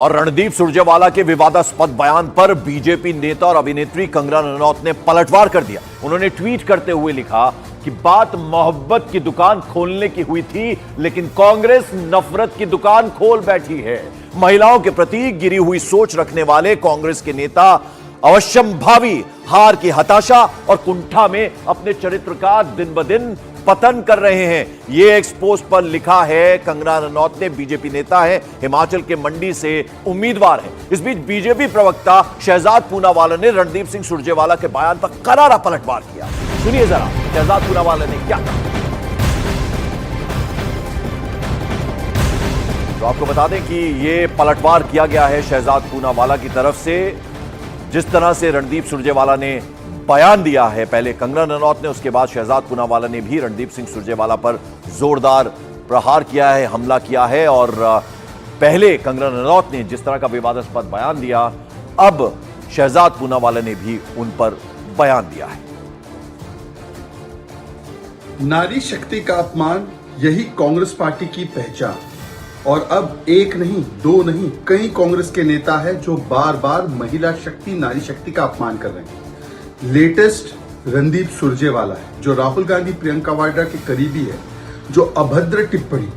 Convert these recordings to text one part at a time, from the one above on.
और रणदीप सुरजेवाला के विवादास्पद बयान पर बीजेपी नेता और अभिनेत्री कंगना रनौत ने पलटवार कर दिया। उन्होंने ट्वीट करते हुए लिखा कि बात मोहब्बत की दुकान खोलने की हुई थी, लेकिन कांग्रेस नफरत की दुकान खोल बैठी है। महिलाओं के प्रति गिरी हुई सोच रखने वाले कांग्रेस के नेता अवश्यंभावी हार की हताशा और कुंठा में अपने चरित्र का दिन ब दिन पतन कर रहे हैं। यह एक्सपोज पर लिखा है कंगना रनौत ने। बीजेपी नेता है, हिमाचल के मंडी से उम्मीदवार है। इस बीच बीजेपी प्रवक्ता शहजाद पूनावाला ने रणदीप सिंह सुरजेवाला के बयान पर करारा पलटवार किया। सुनिए जरा शहजाद पूनावाला ने क्या कहा। तो आपको बता दें कि यह पलटवार किया गया है शहजाद पूनावाला की तरफ से। जिस तरह से रणदीप सुरजेवाला ने बयान दिया है, पहले कंगना रनौत ने, उसके बाद शहजाद पूनावाला ने भी रणदीप सिंह सुरजेवाला पर जोरदार प्रहार किया है, हमला किया है। और पहले कंगना रनौत ने जिस तरह का विवादास्पद बयान दिया, अब शहजाद पूनावाला ने भी उन पर बयान दिया है। नारी शक्ति का अपमान, यही कांग्रेस पार्टी की पहचान। और अब एक नहीं, दो नहीं, कई कांग्रेस के नेता हैं जो बार बार महिला शक्ति, नारी शक्ति का अपमान कर रहे हैं। लेटेस्ट रणदीप सुरजेवाला है, जो राहुल गांधी, प्रियंका वाड्रा के करीबी है, जो अभद्र टिप्पणी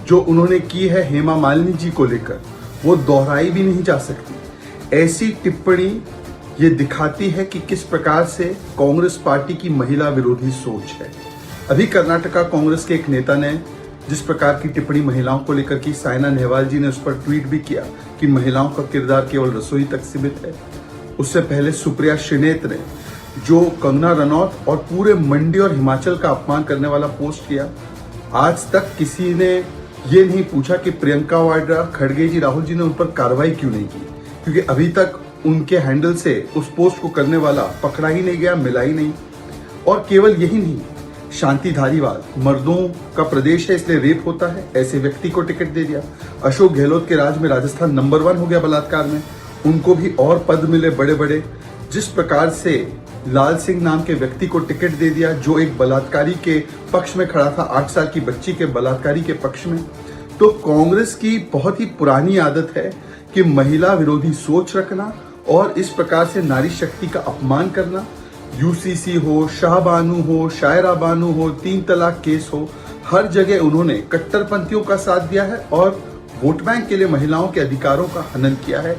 जो उन्होंने की है हेमा मालिनी जी को लेकर, वो दोहराई भी नहीं जा सकती। ऐसी टिप्पणी ये दिखाती है कि किस प्रकार से कांग्रेस पार्टी की महिला विरोधी सोच है। अभी कर्नाटका कांग्रेस के एक नेता ने जिस प्रकार की टिप्पणी महिलाओं को लेकर की, साइना नेहवाल जी ने उस पर ट्वीट भी किया कि महिलाओं का किरदार केवल रसोई तक सीमित है। उससे पहले सुप्रिया श्रीनेत ने जो कंगना रनौत और पूरे मंडी और हिमाचल का अपमान करने वाला पोस्ट किया, आज तक किसी ने ये नहीं पूछा कि प्रियंका वाड्रा, खड़गे जी, राहुल जी ने उन पर कार्रवाई क्यों नहीं की, क्योंकि अभी तक उनके हैंडल से उस पोस्ट को करने वाला पकड़ा ही नहीं गया, मिला ही नहीं। और केवल यही नहीं, शांति धारीवाल मर्दों का प्रदेश है इसलिए रेप होता है, ऐसे व्यक्ति को टिकट दे दिया। अशोक गहलोत के राज में राजस्थान नंबर 1 हो गया बलात्कार में, उनको भी और पद मिले बड़े बड़े। जिस प्रकार से लाल सिंह नाम के व्यक्ति को टिकट दे दिया, जो एक बलात्कारी के पक्ष में खड़ा था, 8 साल की बच्ची के बलात्कारी के पक्ष में। तो कांग्रेस की बहुत ही पुरानी आदत है कि महिला विरोधी सोच रखना और इस प्रकार से नारी शक्ति का अपमान करना। यूसीसी हो, शाहबानू हो, शायरा बानू हो, 3 तलाक केस हो, हर जगह उन्होंने कट्टरपंथियों का साथ दिया है और वोट बैंक के लिए महिलाओं के अधिकारों का हनन किया है।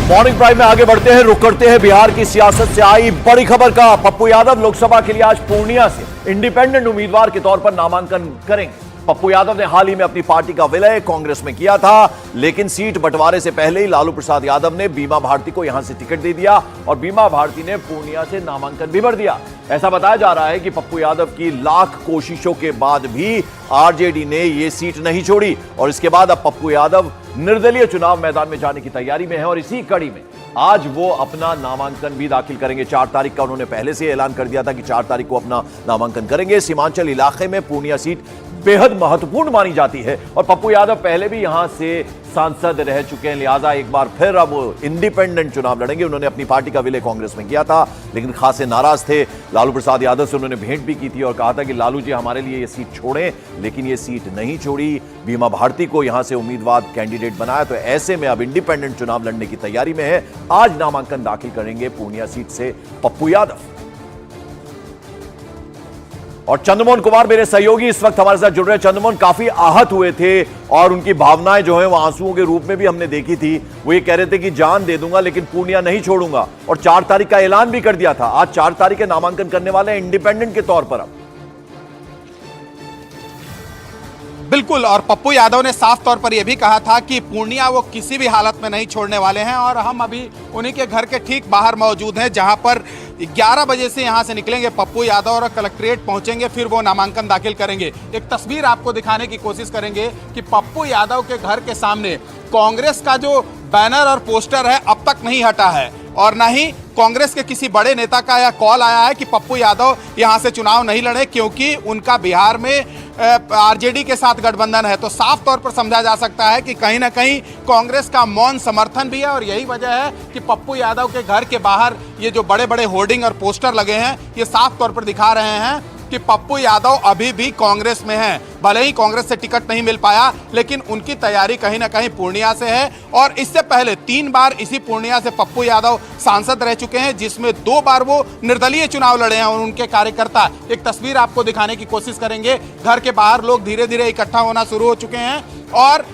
मॉर्निंग प्राइम में आगे बढ़ते हैं, रुक करते हैं बिहार की सियासत से आई बड़ी खबर का। पप्पू यादव लोकसभा के लिए आज पूर्णिया से इंडिपेंडेंट उम्मीदवार के तौर पर नामांकन करेंगे। पप्पू यादव ने हाल ही में अपनी पार्टी का विलय कांग्रेस में किया था, लेकिन सीट बंटवारे से पहले ही लालू प्रसाद यादव ने बीमा भारती को यहां से टिकट दे दिया और बीमा भारती ने पूर्णिया से नामांकन भी भर दिया। ऐसा बताया जा रहा है कि पप्पू यादव की लाख कोशिशों के बाद भी आरजेडी ने यह सीट नहीं छोड़ी और इसके बाद अब पप्पू यादव निर्दलीय चुनाव मैदान में जाने की तैयारी में है और इसी कड़ी में आज वो अपना नामांकन भी दाखिल करेंगे। 4 तारीख का उन्होंने पहले से ऐलान कर दिया था कि 4 तारीख को अपना नामांकन करेंगे। सीमांचल इलाके में पूर्णिया सीट बेहद महत्वपूर्ण मानी जाती है और पप्पू यादव पहले भी यहां से सांसद रह चुके हैं, लिहाजा एक बार फिर अब वो इंडिपेंडेंट चुनाव लड़ेंगे। उन्होंने अपनी पार्टी का विलय कांग्रेस में किया था, लेकिन खासे नाराज थे। लालू प्रसाद यादव से उन्होंने भेंट भी की थी और कहा था कि लालू जी हमारे लिए ये सीट छोड़ें, लेकिन ये सीट नहीं छोड़ी। बीमा भारती को यहां से उम्मीदवार कैंडिडेट बनाया, तो ऐसे में अब इंडिपेंडेंट चुनाव लड़ने की तैयारी में है। आज नामांकन दाखिल करेंगे पूर्णिया सीट से पप्पू यादव। और चंद्रमोहन कुमार मेरे सहयोगी इस वक्त हमारे साथ जुड़ रहे हैं। चंद्रमोहन काफी आहत हुए थे और उनकी भावनाएं जो है वो आंसुओं के रूप में भी हमने देखी थी। वो ये कह रहे थे कि जान दे दूंगा लेकिन पूर्णिया नहीं छोड़ूंगा और 4 तारीख का ऐलान भी कर दिया था। आज 4 तारीख के नामांकन करने वाले हैं इंडिपेंडेंट के तौर पर। अब बिल्कुल, और पप्पू यादव ने साफ तौर पर यह भी कहा था कि पूर्णिया वो किसी भी हालत में नहीं छोड़ने वाले हैं और हम अभी उन्हीं के घर के ठीक बाहर मौजूद हैं, जहां पर 11 बजे से यहां से निकलेंगे पप्पू यादव और कलेक्ट्रेट पहुंचेंगे, फिर वो नामांकन दाखिल करेंगे। एक तस्वीर आपको दिखाने की कोशिश करेंगे कि पप्पू यादव के घर के सामने कांग्रेस का जो बैनर और पोस्टर है अब तक नहीं हटा है और न ही कांग्रेस के किसी बड़े नेता का यह कॉल आया है कि पप्पू यादव यहां से चुनाव नहीं लड़े, क्योंकि उनका बिहार में आरजेडी के साथ गठबंधन है। तो साफ तौर पर समझा जा सकता है कि कहीं ना कहीं कांग्रेस का मौन समर्थन भी है और यही वजह है कि पप्पू यादव के घर के बाहर ये जो बड़े बड़े होर्डिंग और पोस्टर लगे हैं, ये साफ तौर पर दिखा रहे हैं कि पप्पू यादव अभी भी कांग्रेस में हैं। भले ही कांग्रेस से टिकट नहीं मिल पाया, लेकिन उनकी तैयारी कहीं ना कहीं पूर्णिया से है। और इससे पहले 3 बार इसी पूर्णिया से पप्पू यादव सांसद रह चुके हैं, जिसमें 2 बार वो निर्दलीय चुनाव लड़े हैं। और उनके कार्यकर्ता, एक तस्वीर आपको दिखाने की कोशिश करेंगे, घर के बाहर लोग धीरे धीरे इकट्ठा होना शुरू हो चुके हैं। और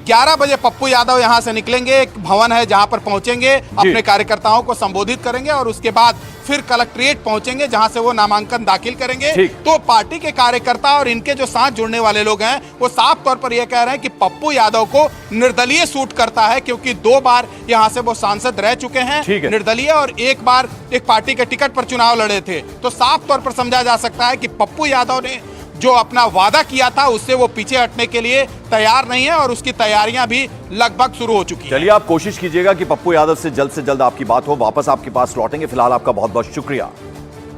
11 बजे पप्पू यादव यहां से निकलेंगे, एक भवन है जहां पर पहुंचेंगे, अपने कार्यकर्ताओं को संबोधित करेंगे और उसके बाद फिर कलेक्ट्रेट पहुंचेंगे, जहां से वो नामांकन दाखिल करेंगे। तो पार्टी के कार्यकर्ता और इनके जो साथ जुड़ने वाले लोग हैं, वो साफ तौर पर यह कह रहे हैं कि पप्पू यादव को निर्दलीय सूट करता है, क्योंकि 2 बार यहां से वो सांसद रह चुके हैं निर्दलीय, और 1 बार एक पार्टी के टिकट पर चुनाव लड़े थे। तो साफ तौर पर समझा जा सकता है कि पप्पू यादव ने जो अपना वादा किया था उससे वो पीछे हटने के लिए तैयार नहीं है, और उसकी तैयारियां भी लगभग शुरू हो चुकी हैं। चलिए, आप कोशिश कीजिएगा कि पप्पू यादव से जल्द आपकी बात हो, वापस आपके पास लौटेंगे। फिलहाल आपका बहुत बहुत शुक्रिया।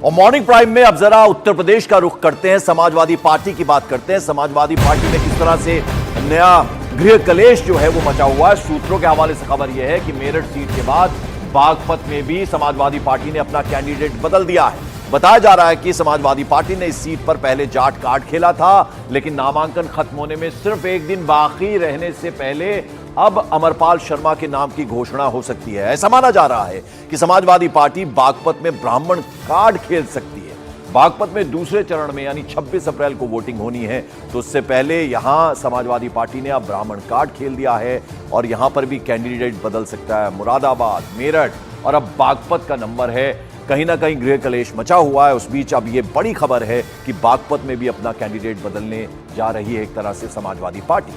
और मॉर्निंग प्राइम में अब जरा उत्तर प्रदेश का रुख करते हैं, समाजवादी पार्टी की बात करते हैं। समाजवादी पार्टी में किस तरह से नया गृह कलेश जो है वो मचा हुआ है। सूत्रों के हवाले से खबर यह है कि मेरठ सीट के बाद बागपत में भी समाजवादी पार्टी ने अपना कैंडिडेट बदल दिया है। बताया जा रहा है कि समाजवादी पार्टी ने इस सीट पर पहले जाट कार्ड खेला था, लेकिन नामांकन खत्म होने में सिर्फ 1 दिन बाकी रहने से पहले अब अमरपाल शर्मा के नाम की घोषणा हो सकती है। ऐसा माना जा रहा है कि समाजवादी पार्टी बागपत में ब्राह्मण कार्ड खेल सकती है। बागपत में दूसरे चरण में यानी 26 अप्रैल को वोटिंग होनी है, तो उससे पहले यहां समाजवादी पार्टी ने अब ब्राह्मण कार्ड खेल दिया है और यहां पर भी कैंडिडेट बदल सकता है। मुरादाबाद, मेरठ और अब बागपत का नंबर है। कहीं ना कहीं गृह कलेश मचा हुआ है। उस बीच अब यह बड़ी खबर है कि बागपत में भी अपना कैंडिडेट बदलने जा रही है एक तरह से समाजवादी पार्टी।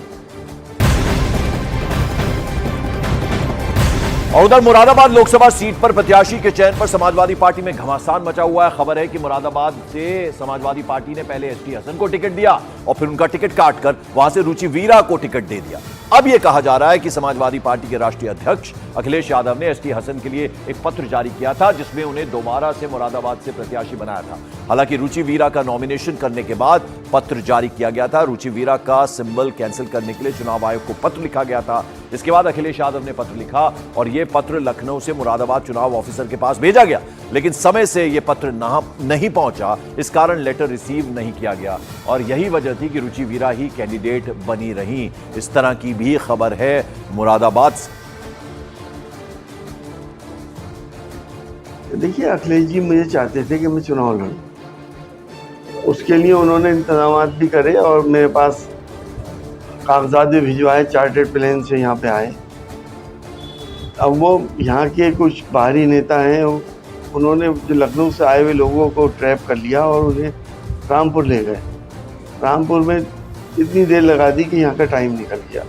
और उधर मुरादाबाद लोकसभा सीट पर प्रत्याशी के चयन पर समाजवादी पार्टी में घमासान मचा हुआ है। खबर है कि मुरादाबाद से समाजवादी पार्टी ने पहले एसटी हसन को टिकट दिया और फिर उनका टिकट काटकर वहां से रुचि वीरा को टिकट दे दिया। अब यह कहा जा रहा है कि समाजवादी पार्टी के राष्ट्रीय अध्यक्ष अखिलेश यादव ने एसटी हसन के लिए एक पत्र जारी किया था, जिसमें उन्हें दोबारा से मुरादाबाद से प्रत्याशी बनाया था। हालांकि रुचि वीरा का नॉमिनेशन करने के बाद पत्र जारी किया गया था। रुचि वीरा का सिंबल कैंसिल करने के लिए चुनाव आयोग को पत्र लिखा गया था। इसके बाद अखिलेश यादव ने पत्र लिखा और यह पत्र लखनऊ से मुरादाबाद चुनाव ऑफिसर के पास भेजा गया, लेकिन समय से यह पत्र नहीं पहुंचा। इस कारण लेटर रिसीव नहीं किया गया और यही वजह थी कि रुचि वीरा ही कैंडिडेट बनी रही। इस तरह की भी खबर है मुरादाबाद से। देखिए, अखिलेश जी मुझे चाहते थे कि मैं चुनाव लड़ूं, उसके लिए उन्होंने इंतजाम भी करे और मेरे पास कागजात भी भिजवाए, चार्टर्ड प्लेन से यहाँ पे आए। अब वो यहाँ के कुछ बाहरी नेता हैं, उन्होंने जो लखनऊ से आए हुए लोगों को ट्रैप कर लिया और उन्हें रामपुर ले गए। रामपुर में इतनी देर लगा दी कि यहाँ का टाइम निकल गया।